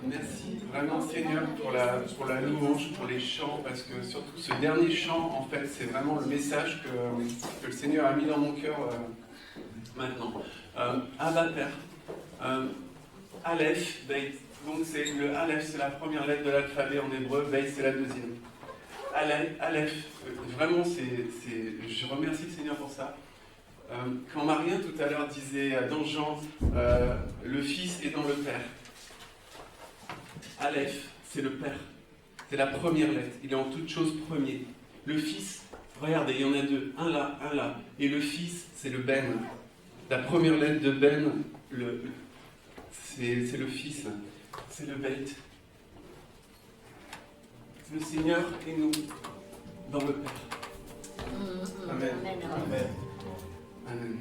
Merci vraiment Seigneur pour la louange, pour les chants, parce que surtout ce dernier chant, en fait, c'est vraiment le message que le Seigneur a mis dans mon cœur maintenant. Abba Père, Aleph, Beit. Donc le Aleph, c'est la première lettre de l'alphabet en hébreu, Beit, c'est la deuxième. Aleph, vraiment, je remercie le Seigneur pour ça. Quand Marien tout à l'heure disait dans Jean, le Fils est dans le Père. Aleph, c'est le Père. C'est la première lettre. Il est en toute chose premier. Le Fils, regardez, il y en a deux. Un là. Et le Fils, c'est le Ben. La première lettre de Ben, c'est le Fils. C'est le Beit. Le Seigneur et nous dans le Père. Amen. Amen. Amen.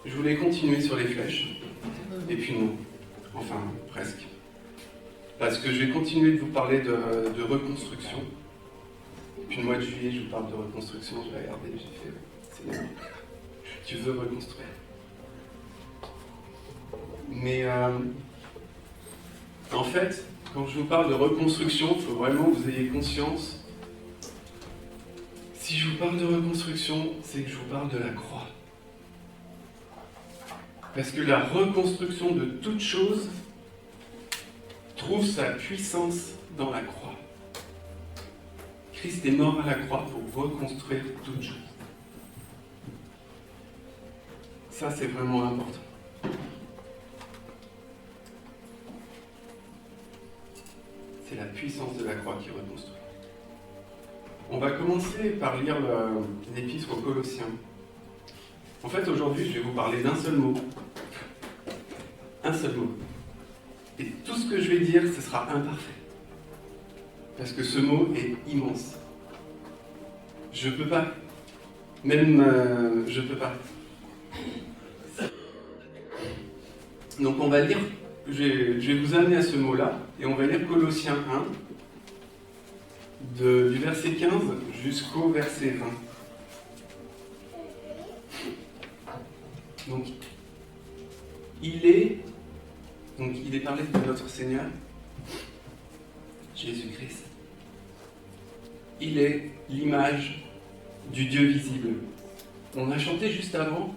Je voulais continuer sur les flèches. Et puis non. Enfin, presque. Parce que je vais continuer de vous parler de reconstruction. Et puis le mois de juillet, je vous parle de reconstruction. Je vais regarder, j'ai fait... Seigneur, tu veux reconstruire. Mais en fait, quand je vous parle de reconstruction, il faut vraiment que vous ayez conscience. Si je vous parle de reconstruction, c'est que je vous parle de la croix. Parce que la reconstruction de toute chose trouve sa puissance dans la croix. Christ est mort à la croix pour reconstruire toute chose. Ça, c'est vraiment important. C'est la puissance de la croix qui reconstruit. On va commencer par lire l'épître aux Colossiens. En fait, aujourd'hui, je vais vous parler d'un seul mot. Un seul mot. Et tout ce que je vais dire, ce sera imparfait. Parce que ce mot est immense. Je peux pas. Je peux pas. Donc on va lire, je vais vous amener à ce mot-là, et on va lire Colossiens 1, du verset 15 jusqu'au verset 20. Donc, il est parlé de notre Seigneur, Jésus-Christ. Il est l'image du Dieu visible. On a chanté juste avant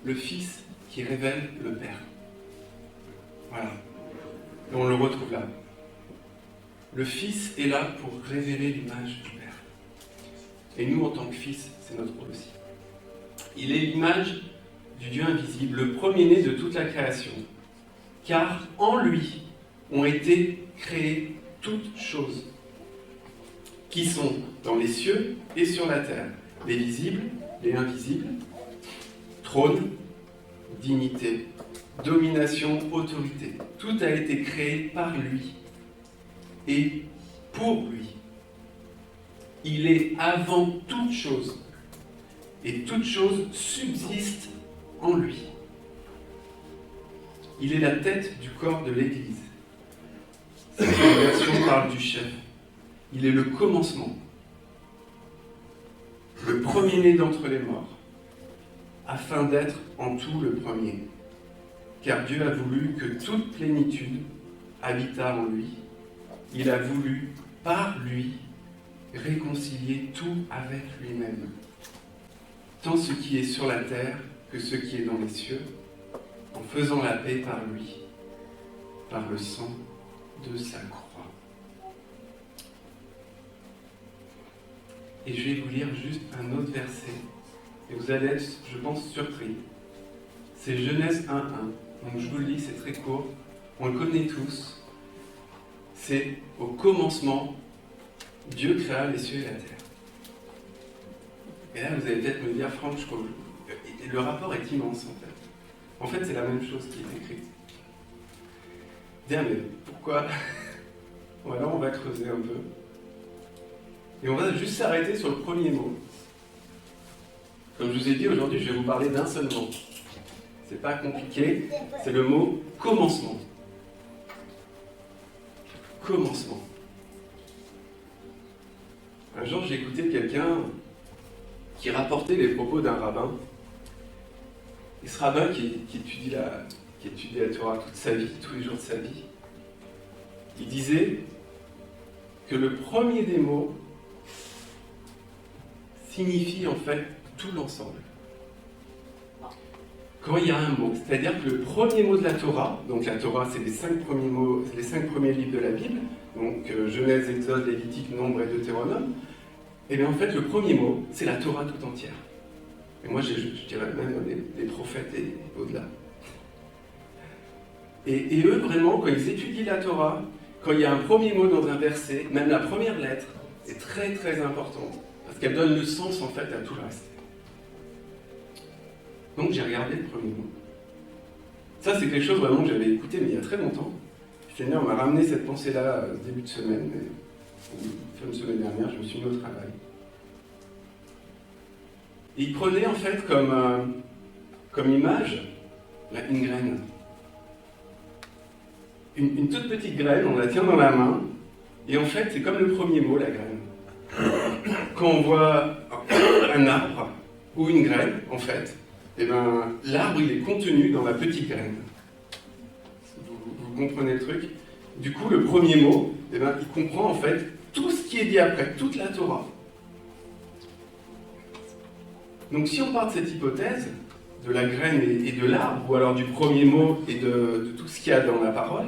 le Fils qui révèle le Père. Voilà. Et on le retrouve là. Le Fils est là pour révéler l'image du Père. Et nous, en tant que Fils, c'est notre rôle aussi. Il est l'image du Dieu invisible, le premier-né de toute la création. Car en lui ont été créées toutes choses qui sont dans les cieux et sur la terre, les visibles, les invisibles, trône, dignité, domination, autorité. Tout a été créé par lui et pour lui. Il est avant toute chose et toute chose subsiste en lui. Il est la tête du corps de l'Église. Cette version parle du chef. Il est le commencement, le premier-né d'entre les morts, afin d'être en tout le premier. Car Dieu a voulu que toute plénitude habitât en lui. Il a voulu, par lui, réconcilier tout avec lui-même, tant ce qui est sur la terre que ce qui est dans les cieux, en faisant la paix par lui, par le sang de sa croix. Et je vais vous lire juste un autre verset, et vous allez être, je pense, surpris. C'est Genèse 1.1. Donc je vous le lis, c'est très court, on le connaît tous. C'est au commencement, Dieu créa les cieux et la terre. Et là, vous allez peut-être me dire, Franck, le rapport est immense en fait. En fait, c'est la même chose qui est écrite. Bien, mais pourquoi? Voilà, on va creuser un peu. Et on va juste s'arrêter sur le premier mot. Comme je vous ai dit, aujourd'hui, je vais vous parler d'un seul mot. C'est pas compliqué, c'est le mot commencement. Commencement. Un jour, j'ai écouté quelqu'un qui rapportait les propos d'un rabbin. Et ce rabbin qui étudie la Torah toute sa vie, tous les jours de sa vie, il disait que le premier des mots signifie en fait tout l'ensemble. Quand il y a un mot, c'est-à-dire que le premier mot de la Torah, donc la Torah c'est les 5 premiers mots, les 5 premiers livres de la Bible, donc Genèse, Exode, Lévitique, Nombre et Deutéronome, et bien en fait le premier mot c'est la Torah tout entière. Et moi je dirais même des prophètes et au-delà. Et eux vraiment quand ils étudient la Torah, quand il y a un premier mot dans un verset, même la première lettre, c'est très très important, parce qu'elle donne le sens en fait à tout le reste. Donc j'ai regardé le premier mot. Ça c'est quelque chose vraiment que j'avais écouté mais il y a très longtemps. Le Seigneur m'a ramené cette pensée-là début de semaine, fin de semaine dernière, je me suis mis au travail. Et il prenait en fait comme image une graine. Une toute petite graine, on la tient dans la main, et en fait c'est comme le premier mot, la graine. Quand on voit un arbre ou une graine, en fait, eh ben, l'arbre il est contenu dans la petite graine. Vous comprenez le truc? Du coup, le premier mot, eh ben, il comprend en fait tout ce qui est dit après, toute la Torah. Donc si on part de cette hypothèse, de la graine et de l'arbre, ou alors du premier mot et de tout ce qu'il y a dans la parole,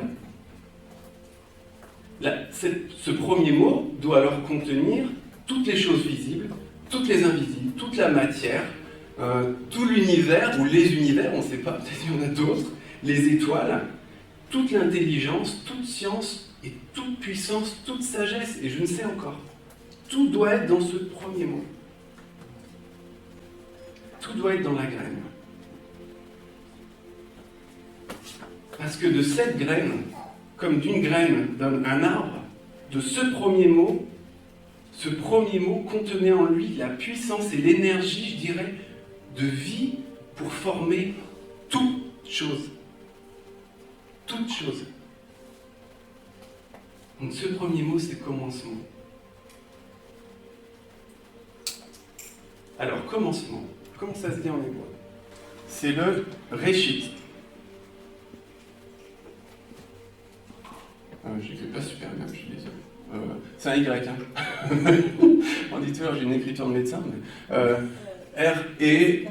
ce premier mot doit alors contenir toutes les choses visibles, toutes les invisibles, toute la matière, tout l'univers, ou les univers, on ne sait pas, peut-être qu'il y en a d'autres, les étoiles, toute l'intelligence, toute science, et toute puissance, toute sagesse, et je ne sais encore. Tout doit être dans ce premier mot. Tout doit être dans la graine. Parce que de cette graine, comme d'une graine d'un arbre, de ce premier mot contenait en lui la puissance et l'énergie, je dirais, de vie pour former toute chose. Toute chose. Donc ce premier mot, c'est commencement. Alors, commencement. Comment ça se dit en hébreu? C'est le réchit. Je n'écris pas super bien, je suis désolé. C'est un Y. Hein. En dit j'ai une écriture de médecin. Mais, R-E-S-H-I-Y-T-H.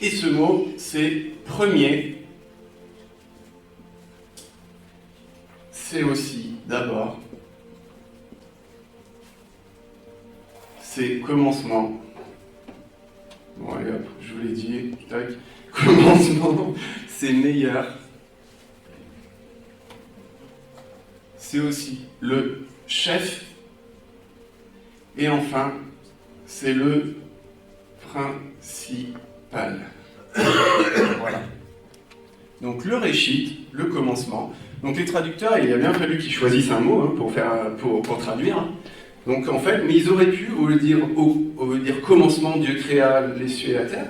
Et ce mot, c'est premier. C'est aussi, d'abord, c'est commencement. Bon, allez hop, je vous l'ai dit, tac. Commencement, c'est meilleur. C'est aussi le chef. Et enfin, c'est le principal. Voilà. Donc le réchit, le commencement. Donc les traducteurs, il a bien fallu qu'ils choisissent un mot hein, pour traduire. Hein. Donc en fait, mais ils auraient pu, au lieu de dire commencement, Dieu créa les cieux et la terre,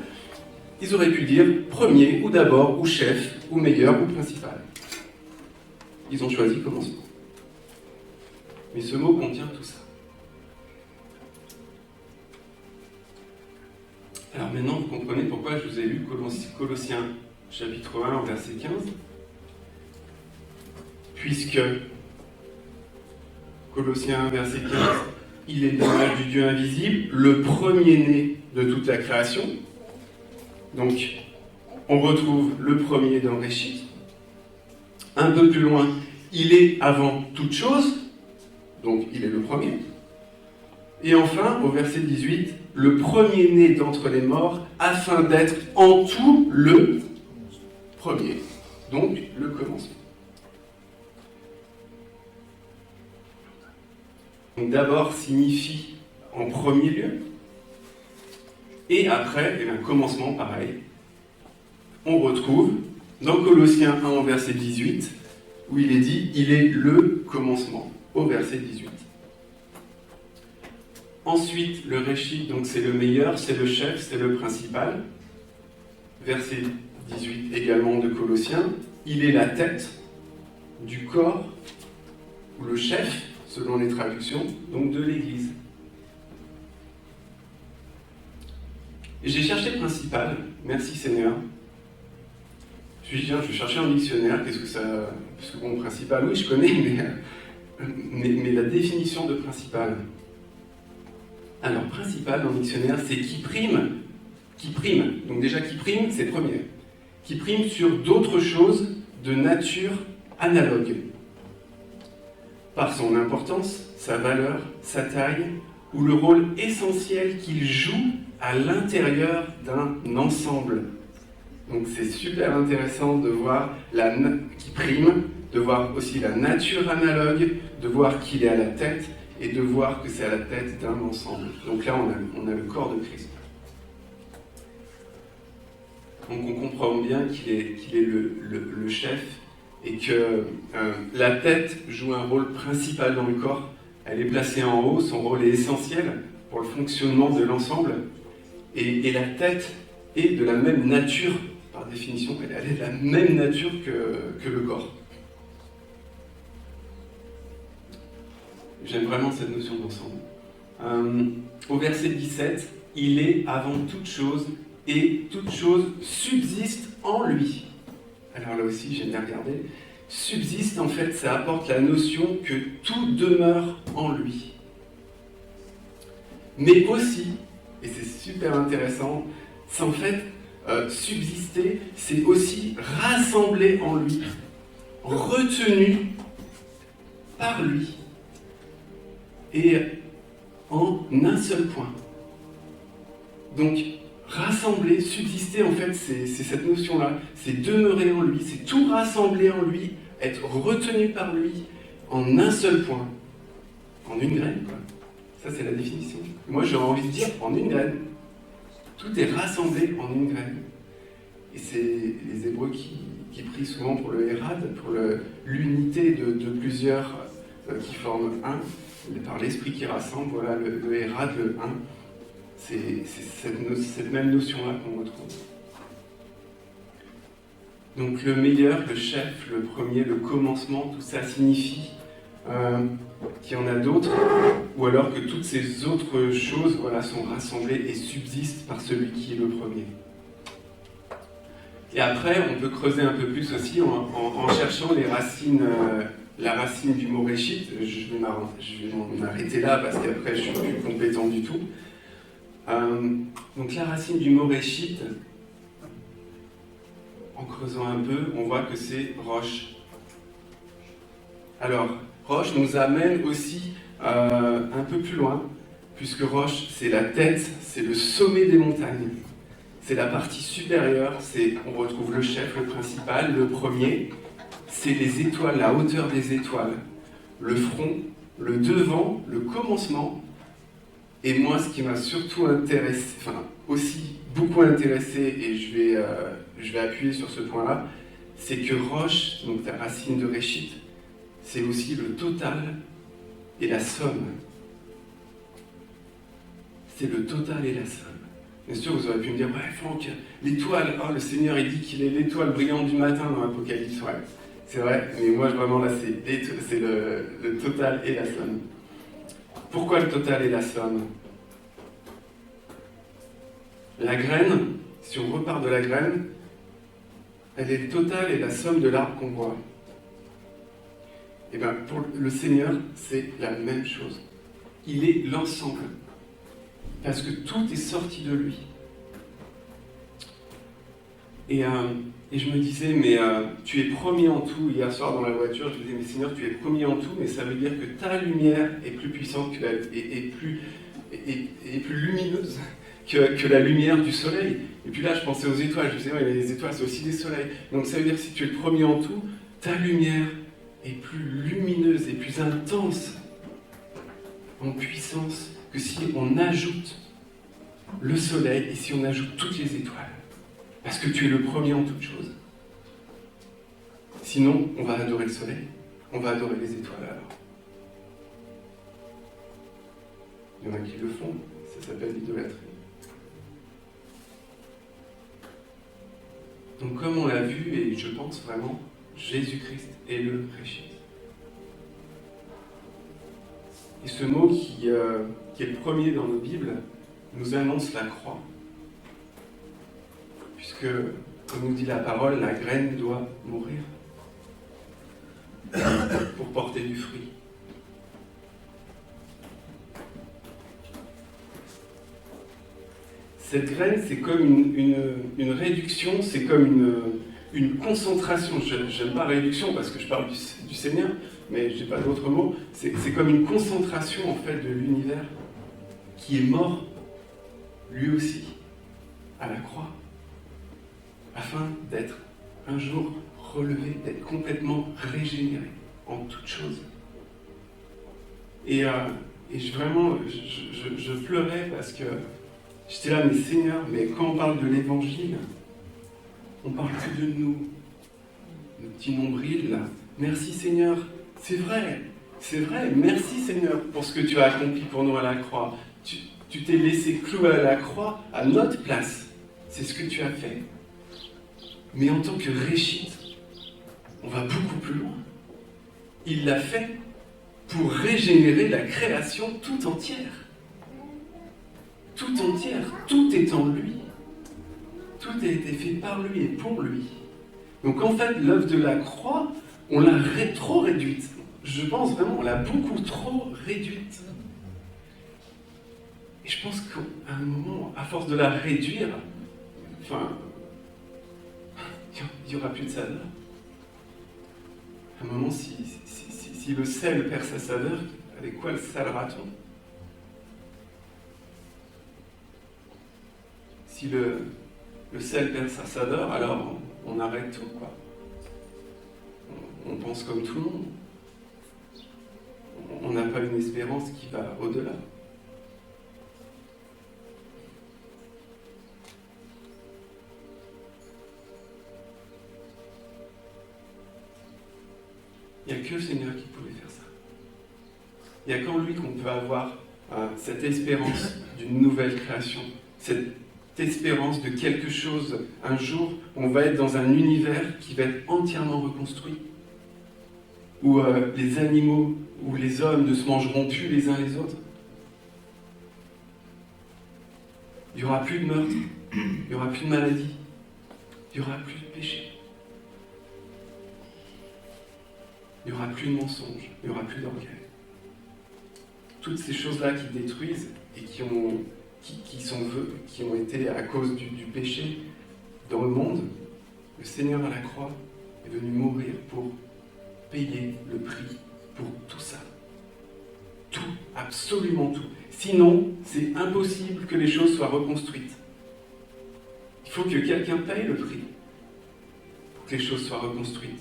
ils auraient pu dire premier, ou d'abord, ou chef, ou meilleur, ou principal. Ils ont choisi commencement. Mais ce mot contient tout ça. Alors maintenant, vous comprenez pourquoi je vous ai lu Colossiens chapitre 1, verset 15. Puisque Colossiens 1, verset 15, il est l'image du Dieu invisible, le premier-né de toute la création. Donc, on retrouve le premier dans Réchit. Un peu plus loin, il est avant toute chose, donc il est le premier. Et enfin, au verset 18, le premier-né d'entre les morts, afin d'être en tout le premier. Donc, le commencement. Donc, d'abord signifie en premier lieu. Et après, eh bien, commencement, pareil. On retrouve dans Colossiens 1 au verset 18, où il est dit, il est le commencement, au verset 18. Ensuite, le réchit, donc c'est le meilleur, c'est le chef, c'est le principal. Verset 18 également de Colossiens, il est la tête du corps, ou le chef, selon les traductions, donc de l'Église. Et j'ai cherché principal, merci Seigneur. Je me suis dit, tiens, je vais chercher un dictionnaire, qu'est-ce que ça... Parce que bon, principal, oui, je connais, mais la définition de principal. Alors, principal dans le dictionnaire, c'est qui prime. Donc déjà, qui prime, c'est premier. Qui prime sur d'autres choses de nature analogue. Par son importance, sa valeur, sa taille, ou le rôle essentiel qu'il joue à l'intérieur d'un ensemble. Donc c'est super intéressant de voir qui prime, de voir aussi la nature analogue, de voir qu'il est à la tête et de voir que c'est à la tête d'un ensemble. Donc là, on a le corps de Christ. Donc on comprend bien qu'il est le chef et que la tête joue un rôle principal dans le corps. Elle est placée en haut, son rôle est essentiel pour le fonctionnement de l'ensemble. Et la tête est de la même nature, par définition, elle est de la même nature que le corps. J'aime vraiment cette notion d'ensemble. Au verset 17, il est avant toute chose et toute chose subsiste en lui. Alors là aussi, j'aime bien regarder. Subsiste, en fait, ça apporte la notion que tout demeure en lui. Mais aussi, et c'est super intéressant, c'est en fait, subsister, c'est aussi rassembler en lui, retenu par lui, et en un seul point. Donc, rassembler, subsister, en fait, c'est cette notion-là, c'est demeurer en lui, c'est tout rassembler en lui, être retenu par lui, en un seul point, en une graine, quoi. Ça, c'est la définition. Moi, j'aurais envie de dire en une graine. Tout est rassemblé en une graine. Et c'est les Hébreux qui prient souvent pour le Hérad, pour l'unité de plusieurs qui forment un, par l'esprit qui rassemble, voilà, le Hérad, le un. C'est cette même notion-là qu'on retrouve. Donc le meilleur, le chef, le premier, le commencement, tout ça signifie qu'il y en a d'autres, ou alors que toutes ces autres choses, voilà, sont rassemblées et subsistent par celui qui est le premier. Et après, on peut creuser un peu plus aussi en cherchant les racines, la racine du mot réchit. Je vais m'en arrêter là parce qu'après je suis plus compétent du tout. Donc la racine du mot réchit, en creusant un peu, on voit que c'est roche. Alors, roche nous amène aussi un peu plus loin, puisque roche, c'est la tête, c'est le sommet des montagnes. C'est la partie supérieure, on retrouve le chef, le principal, le premier. C'est les étoiles, la hauteur des étoiles, le front, le devant, le commencement. Et moi, ce qui m'a surtout intéressé, enfin aussi beaucoup intéressé, et je vais appuyer sur ce point-là, c'est que roche, donc la racine de réchit, c'est aussi le total et la somme. C'est le total et la somme. Bien sûr, vous aurez pu me dire, ouais Franck, l'étoile, le Seigneur il dit qu'il est l'étoile brillante du matin dans l'Apocalypse. Ouais, c'est vrai, mais moi vraiment là c'est le total et la somme. Pourquoi le total et la somme? La graine, si on repart de la graine, elle est le total et la somme de l'arbre qu'on voit. Et bien pour le Seigneur, c'est la même chose. Il est l'ensemble. Parce que tout est sorti de lui. Et je me disais, mais tu es premier en tout. Hier soir dans la voiture, je me disais, mais Seigneur, tu es premier en tout, mais ça veut dire que ta lumière est plus puissante et plus lumineuse que la lumière du soleil. Et puis là, je pensais aux étoiles. Je me disais, ouais, les étoiles, c'est aussi des soleils. Donc ça veut dire que si tu es le premier en tout, ta lumière est plus lumineuse et plus intense en puissance que si on ajoute le soleil et si on ajoute toutes les étoiles. Parce que tu es le premier en toutes choses. Sinon, on va adorer le soleil, on va adorer les étoiles alors. Il y en a qui le font, ça s'appelle l'idolâtrie. Donc comme on l'a vu, et je pense vraiment, Jésus-Christ est le réchit. Et ce mot qui est le premier dans nos Bibles nous annonce la croix. Puisque, comme nous dit la parole, la graine doit mourir pour porter du fruit. Cette graine, c'est comme une réduction, c'est comme une concentration. Je n'aime pas réduction parce que je parle du Seigneur, mais je n'ai pas d'autres mots. C'est comme une concentration en fait de l'univers qui est mort, lui aussi, à la croix, afin d'être un jour relevé, d'être complètement régénéré en toutes choses. Et vraiment, je pleurais parce que j'étais là, mais Seigneur, mais quand on parle de l'Évangile, on parle que de nous, nos petits nombrils là. Merci Seigneur, c'est vrai, merci Seigneur pour ce que tu as accompli pour nous à la croix. Tu t'es laissé clouer à la croix à notre place, c'est ce que tu as fait. Mais en tant que Réchit, on va beaucoup plus loin. Il l'a fait pour régénérer la création tout entière. Tout entière, tout est en lui. Tout a été fait par lui et pour lui. Donc en fait, l'œuvre de la croix, on l'a trop réduite. Je pense vraiment, on l'a beaucoup trop réduite. Et je pense qu'à un moment, à force de la réduire, enfin, il n'y aura plus de saveur. À un moment, si le sel perd sa saveur, avec quoi le salera-t-on ? Si le sel perd sa saveur, alors on arrête tout, quoi. On pense comme tout le monde. On n'a pas une espérance qui va au-delà. Il n'y a que le Seigneur qui pouvait faire ça. Il n'y a qu'en lui qu'on peut avoir cette espérance d'une nouvelle création, cette espérance de quelque chose. Un jour, on va être dans un univers qui va être entièrement reconstruit, où les animaux ou les hommes ne se mangeront plus les uns les autres. Il n'y aura plus de meurtre, il n'y aura plus de maladie, il n'y aura plus de péché. Il n'y aura plus de mensonges, il n'y aura plus d'orgueil. Toutes ces choses-là qui détruisent et qui ont été à cause du péché dans le monde, le Seigneur à la croix est venu mourir pour payer le prix pour tout ça. Tout, absolument tout. Sinon, c'est impossible que les choses soient reconstruites. Il faut que quelqu'un paye le prix pour que les choses soient reconstruites.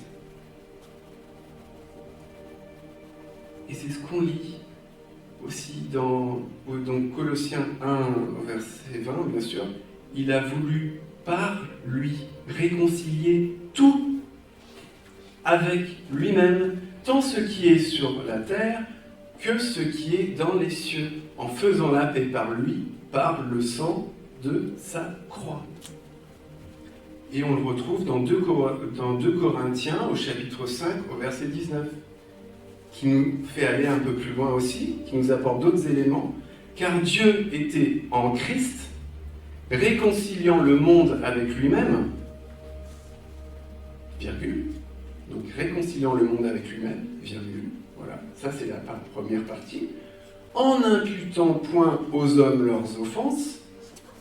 Et c'est ce qu'on lit aussi dans Colossiens 1, verset 20, bien sûr. Il a voulu, par lui, réconcilier tout avec lui-même, tant ce qui est sur la terre que ce qui est dans les cieux, en faisant la paix par lui, par le sang de sa croix. Et on le retrouve dans 2 Corinthiens, au chapitre 5, au verset 19. Qui nous fait aller un peu plus loin aussi, qui nous apporte d'autres éléments, car Dieu était en Christ, réconciliant le monde avec lui-même, virgule, donc réconciliant le monde avec lui-même, virgule, voilà, ça c'est la première partie, en n'imputant point aux hommes leurs offenses,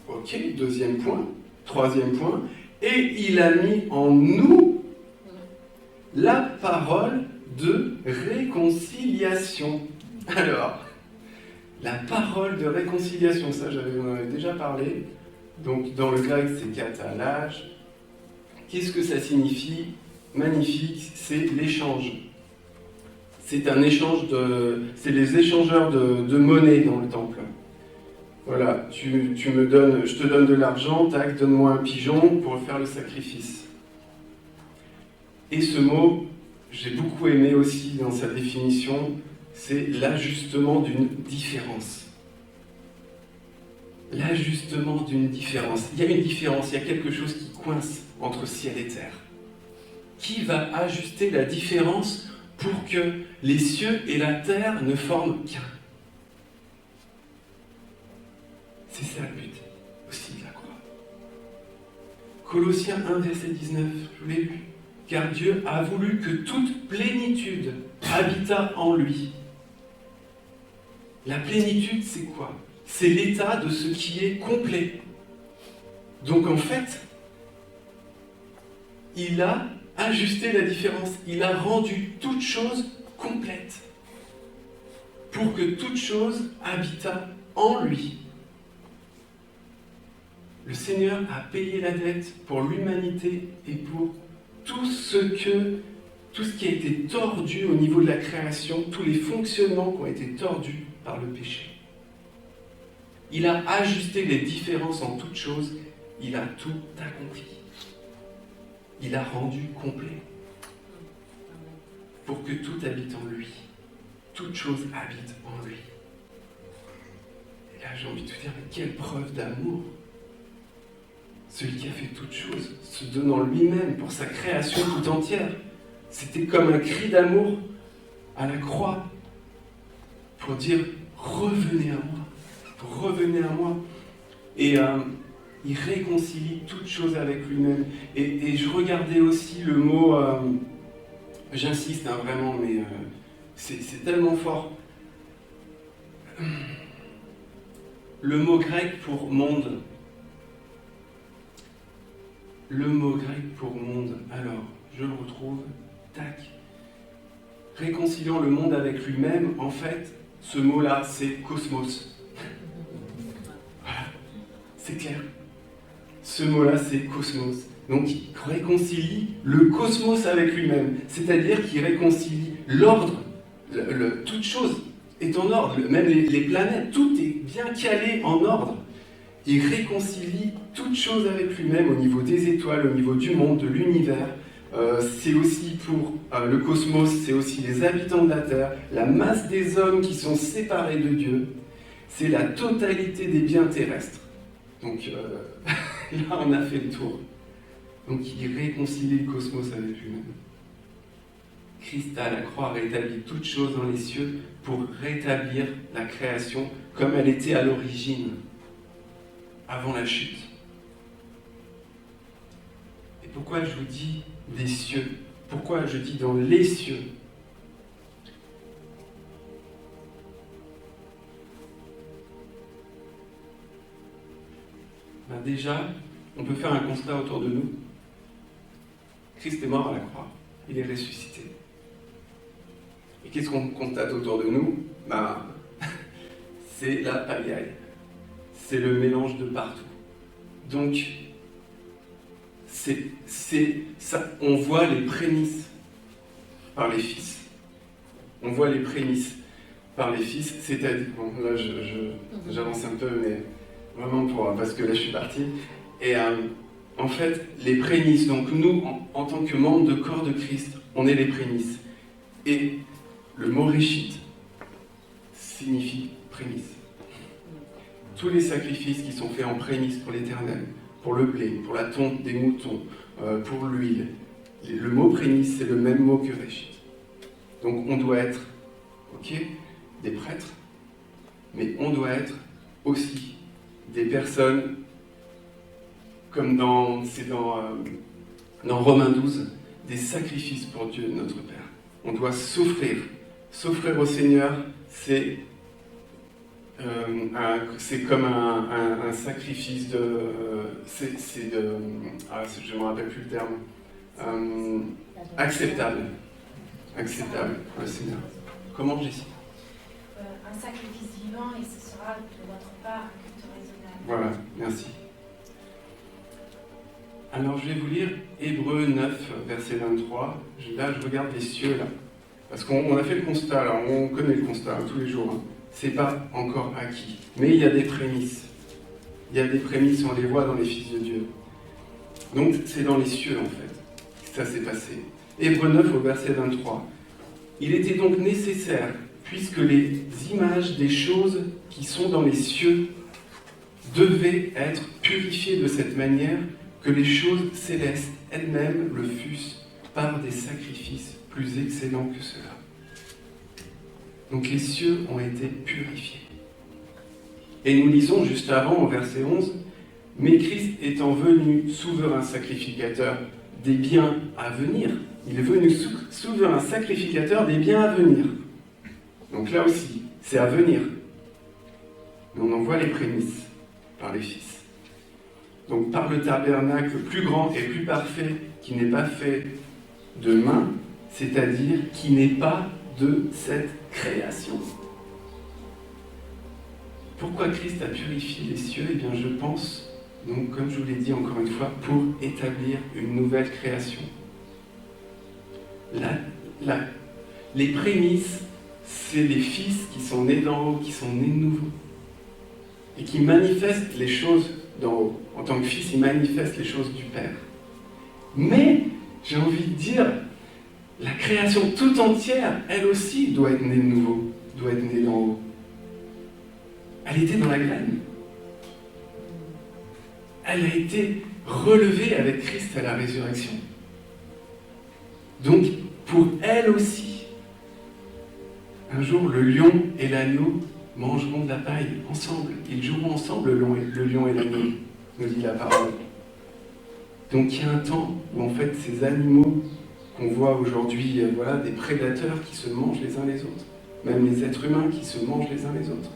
ok, deuxième point, troisième point, et il a mis en nous la parole de réconciliation. Alors, la parole de réconciliation, ça on en avait déjà parlé. Donc dans le grec c'est katalage. Qu'est-ce que ça signifie ? Magnifique, c'est l'échange. C'est un échange c'est les échangeurs de monnaie dans le temple. Voilà, je te donne de l'argent, tac, donne-moi un pigeon pour faire le sacrifice. Et ce mot, j'ai beaucoup aimé aussi dans sa définition, c'est l'ajustement d'une différence. L'ajustement d'une différence. Il y a une différence, il y a quelque chose qui coince entre ciel et terre. Qui va ajuster la différence pour que les cieux et la terre ne forment qu'un ? C'est ça le but aussi de la croix. Colossiens 1, verset 19, je vous l'ai lu. Car Dieu a voulu que toute plénitude habitât en lui. La plénitude, c'est quoi? C'est l'état de ce qui est complet. Donc en fait, il a ajusté la différence. Il a rendu toute chose complète. Pour que toute chose habitât en lui. Le Seigneur a payé la dette pour l'humanité et pour tout ce qui a été tordu au niveau de la création, tous les fonctionnements qui ont été tordus par le péché. Il a ajusté les différences en toutes choses, il a tout accompli. Il a rendu complet. Pour que tout habite en lui. Toute chose habite en lui. Et là, j'ai envie de te dire, mais quelle preuve d'amour! Celui qui a fait toutes choses, se donnant lui-même pour sa création tout entière. C'était comme un cri d'amour à la croix pour dire « Revenez à moi, revenez à moi ». Et il réconcilie toutes choses avec lui-même. Et je regardais aussi le mot, j'insiste vraiment, mais c'est tellement fort. Le mot grec pour monde. Le mot grec pour monde, alors, je le retrouve, tac. Réconciliant le monde avec lui-même, en fait, ce mot-là, c'est cosmos. Voilà, c'est clair. Ce mot-là, c'est cosmos. Donc, il réconcilie le cosmos avec lui-même, c'est-à-dire qu'il réconcilie l'ordre, toute chose est en ordre, même les planètes, tout est bien calé en ordre. Il réconcilie toute chose avec lui-même au niveau des étoiles, au niveau du monde, de l'univers. C'est aussi pour le cosmos, c'est aussi les habitants de la Terre, la masse des hommes qui sont séparés de Dieu. C'est la totalité des biens terrestres. Donc là, on a fait le tour. Donc il réconcilie le cosmos avec lui-même. Christ à la croix rétablit toutes choses dans les cieux pour rétablir la création comme elle était à l'origine. Avant la chute. Et pourquoi je vous dis des cieux? Pourquoi je dis dans les cieux? Ben déjà, on peut faire un constat autour de nous. Christ est mort à la croix, il est ressuscité. Et qu'est-ce qu'on constate autour de nous? Ben, c'est la pagaille. C'est le mélange de partout. Donc, c'est ça, on voit les prémices par les fils. On voit les prémices par les fils, c'est-à-dire, bon, là j'avance un peu, mais vraiment parce que là je suis parti. Et en fait, les prémices, donc nous, en tant que membres de corps de Christ, on est les prémices. Et le mot réchit signifie prémisse. Tous les sacrifices qui sont faits en prémisse pour l'Éternel, pour le blé, pour la tonte des moutons, pour l'huile. Le mot prémisse, c'est le même mot que réchit. Donc on doit être, des prêtres, mais on doit être aussi des personnes, comme dans Romains 12, des sacrifices pour Dieu, notre Père. On doit s'offrir. S'offrir au Seigneur, c'est comme un sacrifice je ne me rappelle plus le terme, acceptable pour le Seigneur. Comment, Jessie? Un sacrifice vivant et ce sera de votre part un culte raisonnable. Voilà, merci. Alors je vais vous lire Hébreux 9, verset 23. Là, je regarde les cieux, là. Parce qu'on a fait le constat, là, on connaît le constat tous les jours. Hein. C'est pas encore acquis. Mais il y a des prémices. Il y a des prémices, on les voit dans les fils de Dieu. Donc c'est dans les cieux, en fait, que ça s'est passé. Hébreux 9 au verset 23. Il était donc nécessaire, puisque les images des choses qui sont dans les cieux devaient être purifiées de cette manière, que les choses célestes elles-mêmes le fussent par des sacrifices plus excellents que ceux-là. Donc les cieux ont été purifiés. Et nous lisons juste avant, au verset 11, « Mais Christ étant venu souverain sacrificateur des biens à venir. » Il est venu souverain sacrificateur des biens à venir. Donc là aussi, c'est à venir. Mais on en voit les prémices par les fils. Donc par le tabernacle plus grand et plus parfait qui n'est pas fait de main, c'est-à-dire qui n'est pas de cette création. Pourquoi Christ a purifié les cieux? Eh bien je pense, donc comme je vous l'ai dit encore une fois, pour établir une nouvelle création. Les prémices, c'est les fils qui sont nés d'en haut, qui sont nés de nouveau, et qui manifestent les choses d'en haut. En tant que fils, ils manifestent les choses du Père. Mais, j'ai envie de dire, la création tout entière, elle aussi, doit être née de nouveau, doit être née d'en haut. Elle était dans la graine. Elle a été relevée avec Christ à la résurrection. Donc, pour elle aussi, un jour, le lion et l'agneau mangeront de la paille ensemble. Ils joueront ensemble, le lion et l'agneau, nous dit la parole. Donc, il y a un temps où, en fait, ces animaux qu'on voit aujourd'hui, voilà, des prédateurs qui se mangent les uns les autres, même les êtres humains qui se mangent les uns les autres.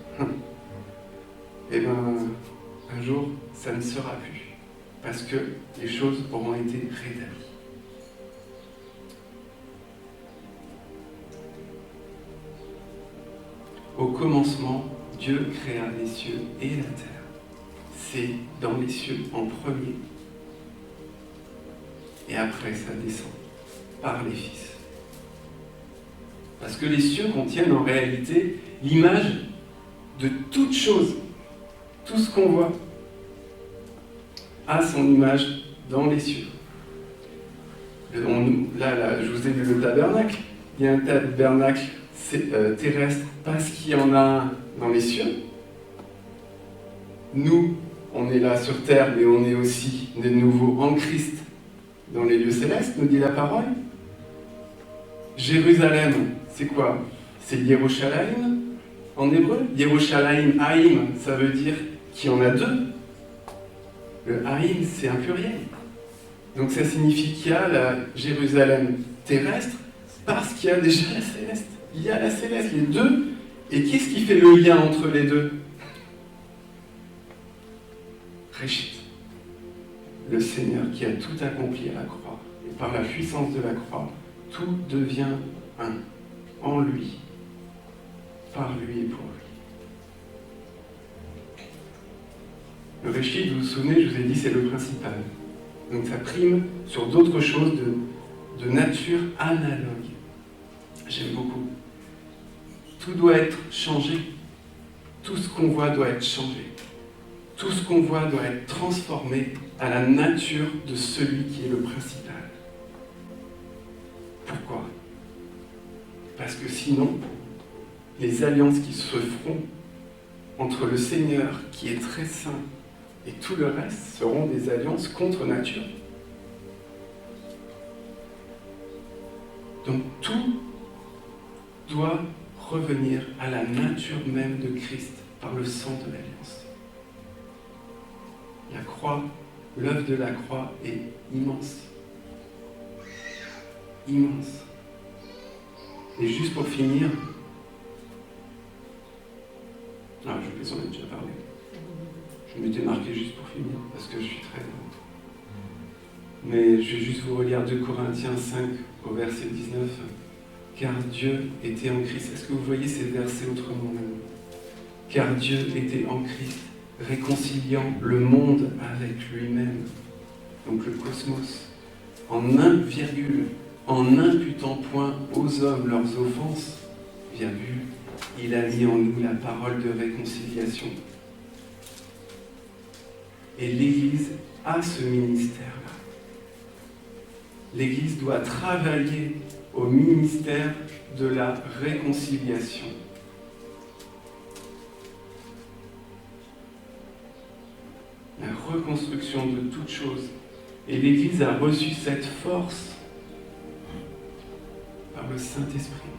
Eh bien, un jour, ça ne sera plus, parce que les choses auront été rétablies. Au commencement, Dieu créa les cieux et la terre. C'est dans les cieux en premier. Et après, ça descend par les fils. Parce que les cieux contiennent en réalité l'image de toute chose. Tout ce qu'on voit a son image dans les cieux. Là, je vous ai vu le tabernacle. Il y a un tabernacle terrestre parce qu'il y en a un dans les cieux. Nous, on est là sur terre, mais on est aussi de nouveau en Christ dans les lieux célestes, nous dit la parole. Jérusalem, c'est quoi? C'est Yerushalayim en hébreu. Yerushalayim, Haïm, ça veut dire qu'il y en a deux. Le Haïm, c'est un pluriel. Donc ça signifie qu'il y a la Jérusalem terrestre parce qu'il y a déjà la céleste. Il y a la céleste, les deux. Et qu'est-ce qui fait le lien entre les deux? Réchit. Le Seigneur qui a tout accompli à la croix. Et par la puissance de la croix, tout devient un. En lui. Par lui et pour lui. Le Réchit, vous vous souvenez, je vous ai dit, c'est le principal. Donc ça prime sur d'autres choses de nature analogue. J'aime beaucoup. Tout doit être changé. Tout ce qu'on voit doit être changé. Tout ce qu'on voit doit être transformé à la nature de celui qui est le principal. Pourquoi? Parce que sinon, les alliances qui se feront entre le Seigneur, qui est très saint, et tout le reste seront des alliances contre nature. Donc tout doit revenir à la nature même de Christ par le sang de l'alliance. La croix, l'œuvre de la croix est immense. Immense. Et juste pour finir, je vais en ai déjà parlé. Je m'étais marqué juste pour finir, parce que je suis très... Mais je vais juste vous relire 2 Corinthiens 5 au verset 19. Car Dieu était en Christ. Est-ce que vous voyez ces versets autrement même? Car Dieu était en Christ, réconciliant le monde avec lui-même, donc le cosmos, en n'imputant point aux hommes leurs offenses, virgule, il a mis en nous la parole de réconciliation. Et l'Église a ce ministère-là. L'Église doit travailler au ministère de la réconciliation. La reconstruction de toutes choses. Et l'Église a reçu cette force par le Saint-Esprit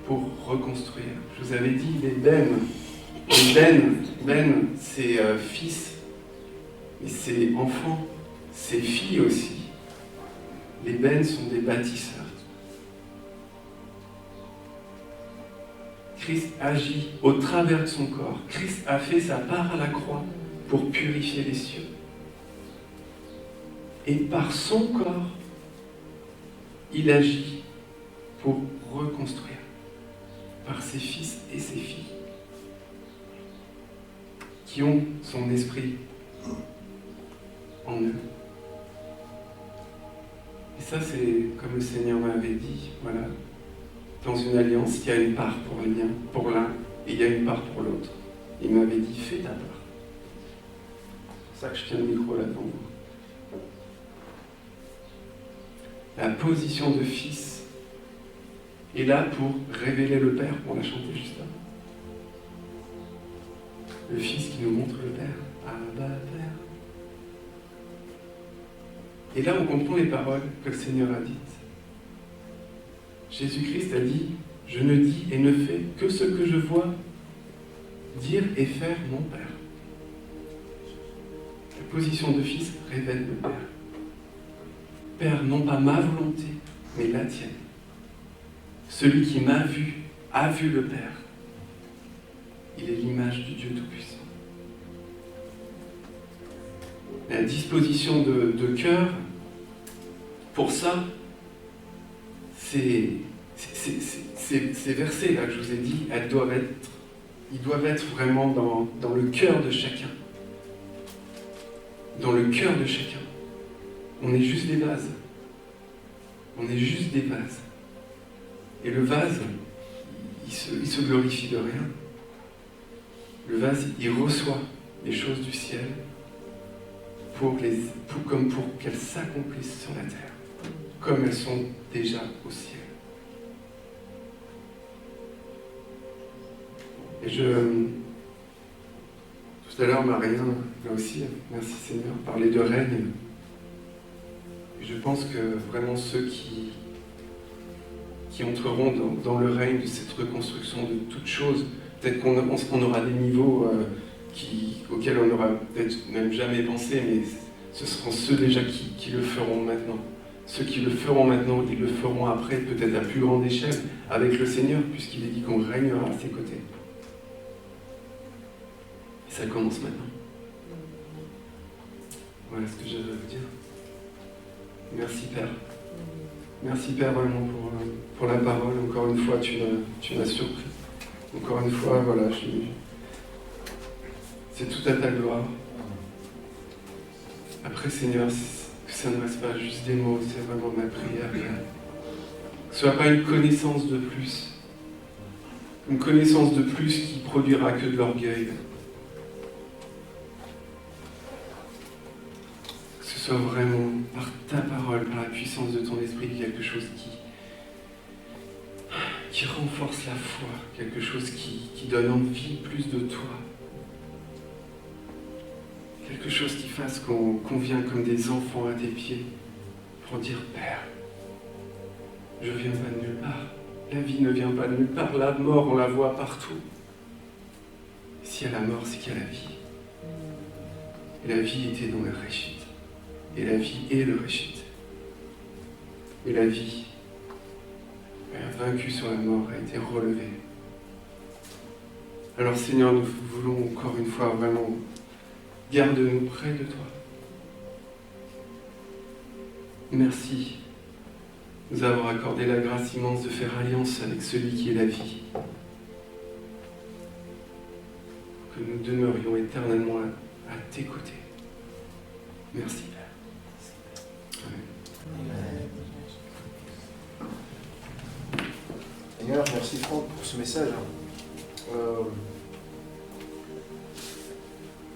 pour reconstruire. Je vous avais dit l'Éden, Et Ben, c'est fils, et c'est enfant, c'est fille aussi. Les Ben sont des bâtisseurs. Christ agit au travers de son corps. Christ a fait sa part à la croix pour purifier les cieux. Et par son corps, il agit pour reconstruire par ses fils et ses filles qui ont son esprit en eux. Et ça, c'est comme le Seigneur m'avait dit, voilà, dans une alliance, il y a une part pour l'un et il y a une part pour l'autre. Il m'avait dit, fais ta part. C'est pour ça que je tiens le micro là devant vous. La position de fils est là pour révéler le Père, on l'a chanté juste avant. Le Fils qui nous montre le Père. Abba, Père. Et là, on comprend les paroles que le Seigneur a dites. Jésus-Christ a dit, « Je ne dis et ne fais que ce que je vois dire et faire mon Père. » La position de fils révèle le Père. Père, non pas ma volonté, mais la tienne. Celui qui m'a vu a vu le Père. Il est l'image du Dieu Tout-Puissant. La disposition de cœur, pour ça, ces versets-là que je vous ai dit, ils doivent être vraiment dans le cœur de chacun. Dans le cœur de chacun. On est juste des vases. On est juste des vases. Et le vase, il se glorifie de rien. Le vase, il reçoit les choses du ciel pour qu'elles s'accomplissent sur la terre, comme elles sont déjà au ciel. Et tout à l'heure, Marien, là aussi, merci Seigneur, parlait de règne. Et je pense que vraiment ceux qui entreront dans le règne de cette reconstruction de toutes choses, peut-être qu'on aura des niveaux auxquels on n'aura peut-être même jamais pensé, mais ce seront ceux déjà qui le feront maintenant. Ceux qui le feront maintenant, ils le feront après, peut-être à plus grande échelle, avec le Seigneur, puisqu'il est dit qu'on régnera à ses côtés. Et ça commence maintenant. Voilà ce que j'avais à vous dire. Merci Père. Merci Père vraiment pour la parole. Encore une fois, tu m'as surpris. Encore une fois, voilà, c'est tout à ta gloire. Après Seigneur, que ça ne reste pas juste des mots, c'est vraiment ma prière. Que ce ne soit pas une connaissance de plus. Une connaissance de plus qui produira que de l'orgueil. Que ce soit vraiment par ta parole, par la puissance de ton esprit, quelque chose qui renforce la foi, quelque chose qui donne envie plus de toi. Quelque chose qui fasse qu'on vient comme des enfants à tes pieds pour dire « Père, je ne viens pas de nulle part. La vie ne vient pas de nulle part. La mort, on la voit partout. S'il y a la mort, c'est qu'il y a la vie. Et la vie était dans le réchit. Et la vie est le réchit. Et la vie a vaincu sur la mort, a été relevée. Alors Seigneur, nous voulons encore une fois vraiment garde-nous près de toi. Merci de nous avoir accordé la grâce immense de faire alliance avec celui qui est la vie. Que nous demeurions éternellement à tes côtés. Merci Père. Amen. Seigneur, merci Franck pour ce message.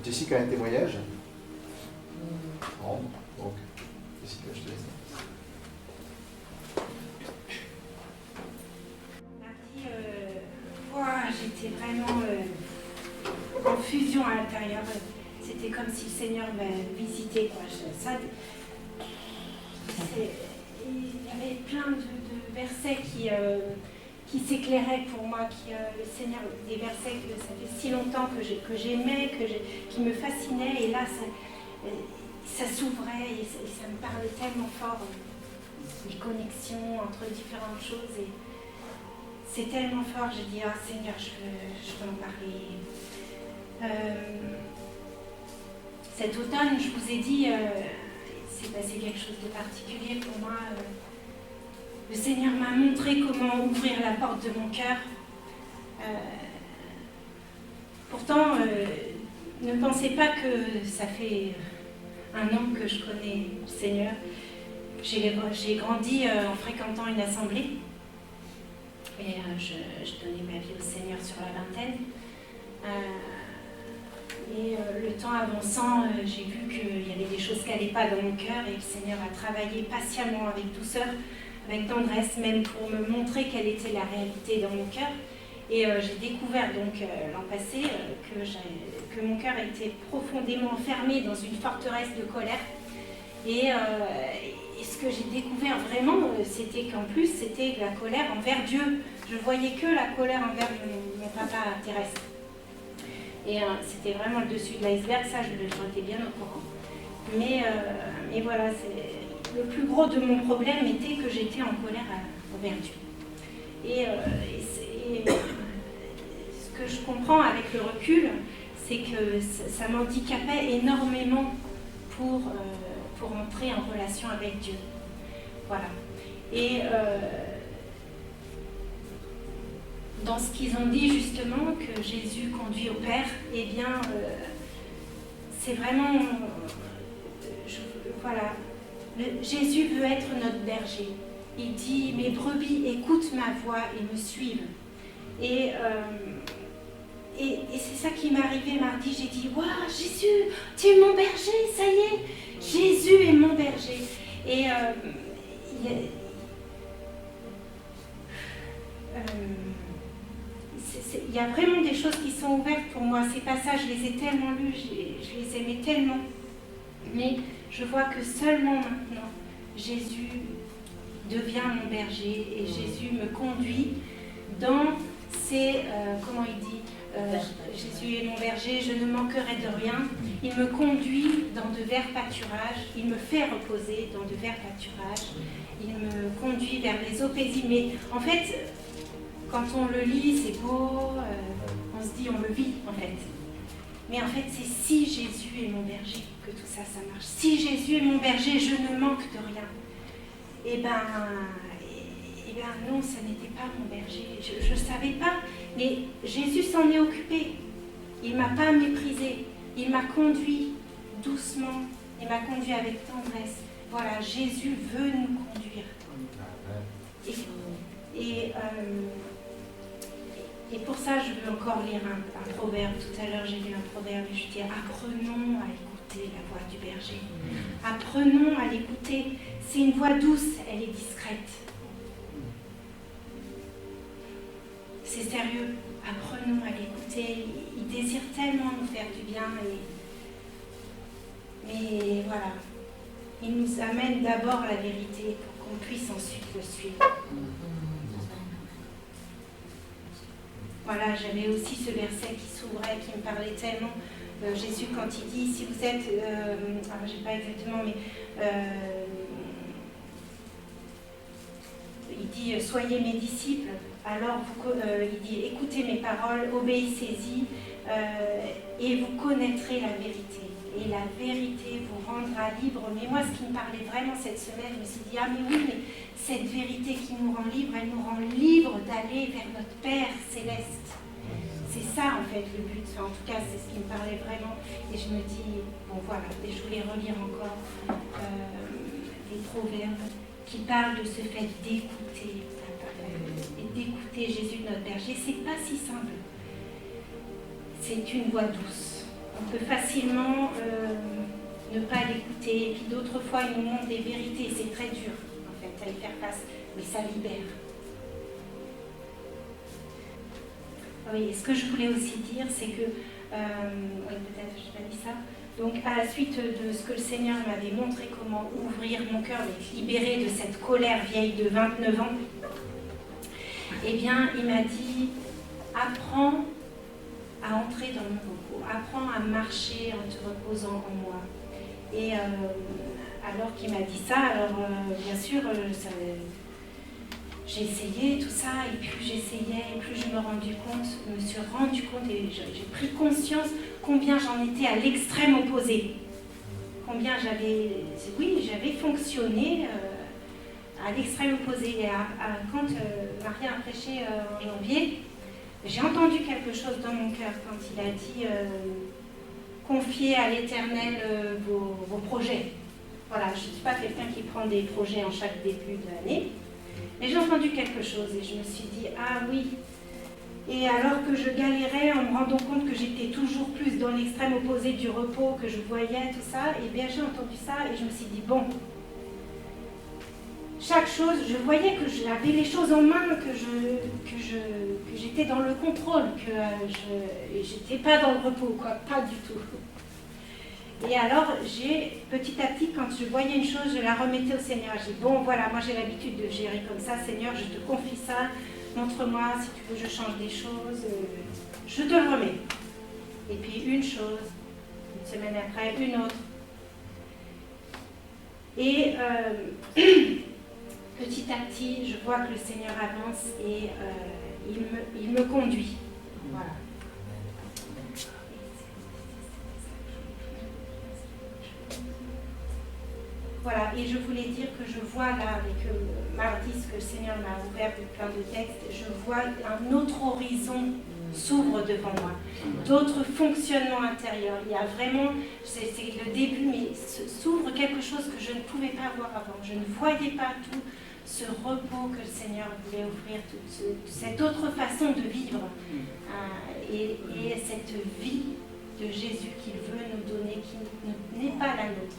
Jessica a un témoignage. Non, donc, Jessica, je te laisse. Mardi, j'étais vraiment en fusion à l'intérieur. C'était comme si le Seigneur me visitait, quoi. Il y avait plein de versets qui s'éclairait pour moi, le Seigneur, des versets que ça fait si longtemps que j'aimais, qui me fascinaient, et là ça s'ouvrait et ça me parlait tellement fort, les connexions entre différentes choses, et c'est tellement fort, j'ai dit, ah Seigneur, je veux en parler. Cet automne, je vous ai dit, c'est passé quelque chose de particulier pour moi. Le Seigneur m'a montré comment ouvrir la porte de mon cœur. Pourtant, ne pensez pas que ça fait un an que je connais le Seigneur. J'ai grandi en fréquentant une assemblée. Et je donnais ma vie au Seigneur sur la vingtaine. Le temps avançant, j'ai vu qu'il y avait des choses qui n'allaient pas dans mon cœur, et le Seigneur a travaillé patiemment, avec douceur, avec tendresse, même pour me montrer quelle était la réalité dans mon cœur. Et j'ai découvert donc l'an passé que mon cœur était profondément enfermé dans une forteresse de colère. Et ce que j'ai découvert vraiment, c'était qu'en plus, c'était la colère envers Dieu. Je voyais que la colère envers mon papa terrestre. Et c'était vraiment le dessus de l'iceberg, ça, j'en étais bien au courant. Mais voilà, le plus gros de mon problème était que j'étais en colère envers Dieu. Et ce que je comprends avec le recul, c'est que ça m'handicapait énormément pour entrer en relation avec Dieu. Voilà. Et dans ce qu'ils ont dit justement, que Jésus conduit au Père, eh bien, c'est vraiment... voilà. Jésus veut être notre berger. Il dit, mes brebis écoutent ma voix et me suivent. Et c'est ça qui m'est arrivé mardi. J'ai dit, waouh, Jésus, tu es mon berger, ça y est, Jésus est mon berger. Et il y a vraiment des choses qui sont ouvertes pour moi. Ces passages, je les ai tellement lus, je les aimais tellement. Mais je vois que seulement maintenant, Jésus devient mon berger et Jésus me conduit dans ces... comment il dit Jésus est mon berger, je ne manquerai de rien. Il me conduit dans de verts pâturages, il me fait reposer dans de verts pâturages, il me conduit vers les eaux paisibles. Mais en fait, quand on le lit, c'est beau, on se dit, on le vit en fait. Mais en fait, c'est si Jésus est mon berger que tout ça, ça marche. Si Jésus est mon berger, je ne manque de rien. Eh ben non, ça n'était pas mon berger. Je ne savais pas, mais Jésus s'en est occupé. Il ne m'a pas méprisé. Il m'a conduit doucement. Il m'a conduit avec tendresse. Voilà, Jésus veut nous conduire. Et pour ça, je veux encore lire un proverbe. Tout à l'heure, j'ai lu un proverbe et je dis, apprenons à écouter la voix du berger. Apprenons à l'écouter. C'est une voix douce, elle est discrète. C'est sérieux, apprenons à l'écouter. Il désire tellement nous faire du bien. Mais voilà, il nous amène d'abord la vérité pour qu'on puisse ensuite le suivre. Voilà, j'avais aussi ce verset qui s'ouvrait, qui me parlait tellement. Jésus, quand il dit, si vous êtes, alors j'ai pas exactement, mais il dit, soyez mes disciples. Alors, il dit, écoutez mes paroles, obéissez-y, et vous connaîtrez la vérité. Et la vérité vous rendra libre. Mais moi, ce qui me parlait vraiment cette semaine, je me suis dit, ah mais oui, mais cette vérité qui nous rend libre, elle nous rend libre d'aller vers notre Père céleste. C'est ça, en fait, le but. Enfin, en tout cas, c'est ce qui me parlait vraiment. Et je me dis, bon voilà, et je voulais relire encore des proverbes qui parlent de ce fait d'écouter la parole et d'écouter Jésus, notre berger. C'est pas si simple. C'est une voix douce. On peut facilement ne pas l'écouter. Et puis d'autres fois, il nous montre des vérités. C'est très dur, en fait, à y faire face. Mais ça libère. Oui, et ce que je voulais aussi dire, c'est que... oui, peut-être, je n'ai pas dit ça. Donc, à la suite de ce que le Seigneur m'avait montré, comment ouvrir mon cœur, d'être libéré de cette colère vieille de 29 ans. eh bien, il m'a dit, apprends à entrer dans mon repos, apprends à marcher en te reposant en moi. Et alors qu'il m'a dit ça, alors bien sûr, j'ai essayé tout ça, et plus j'essayais, et plus je me suis rendu compte, et j'ai pris conscience combien j'en étais à l'extrême opposé. Combien j'avais fonctionné à l'extrême opposé. Et quand Maria a prêché en janvier, j'ai entendu quelque chose dans mon cœur quand il a dit confiez à l'Éternel vos projets. Voilà, je ne suis pas quelqu'un qui prend des projets en chaque début de l'année, mais j'ai entendu quelque chose et je me suis dit ah oui. Et alors que je galérais en me rendant compte que j'étais toujours plus dans l'extrême opposé du repos, que je voyais tout ça, et bien j'ai entendu ça et je me suis dit bon, chaque chose, je voyais que j'avais les choses en main, que j'étais dans le contrôle, que j'étais pas dans le repos, quoi, pas du tout. Et alors, petit à petit, quand je voyais une chose, je la remettais au Seigneur. J'ai dit, bon, voilà, moi j'ai l'habitude de gérer comme ça, Seigneur, je te confie ça, montre-moi si tu veux, je change des choses, je te le remets. Et puis une chose, une semaine après, une autre. Et petit à petit, je vois que le Seigneur avance et il me conduit. Voilà. Voilà, et je voulais dire que je vois là, avec mardi, ce que le Seigneur m'a ouvert de plein de textes, je vois un autre horizon s'ouvre devant moi, d'autres fonctionnements intérieurs. Il y a vraiment, c'est le début, mais s'ouvre quelque chose que je ne pouvais pas voir avant. Je ne voyais pas tout ce repos que le Seigneur voulait offrir, cette autre façon de vivre, et cette vie de Jésus qu'il veut nous donner, qui n'est pas la nôtre,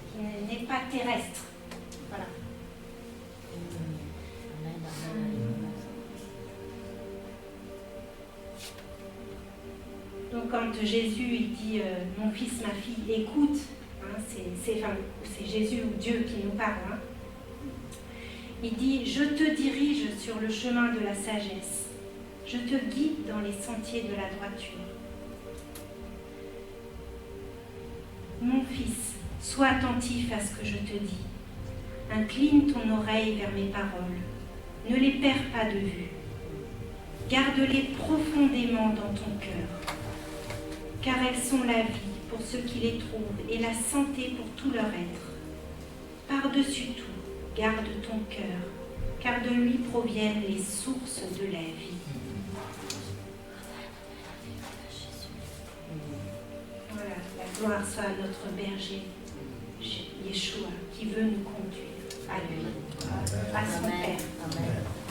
qui n'est pas terrestre. Voilà. Donc quand Jésus il dit mon fils, ma fille, écoute, hein, c'est Jésus ou Dieu qui nous parle. Hein. Il dit, je te dirige sur le chemin de la sagesse, je te guide dans les sentiers de la droiture. Mon fils, sois attentif à ce que je te dis. Incline ton oreille vers mes paroles. Ne les perds pas de vue. Garde-les profondément dans ton cœur, car elles sont la vie pour ceux qui les trouvent et la santé pour tout leur être. Par-dessus tout, garde ton cœur, car de lui proviennent les sources de la vie. Voilà, la gloire soit à notre berger, Yeshua, qui veut nous conduire à lui, à son Père. Amen.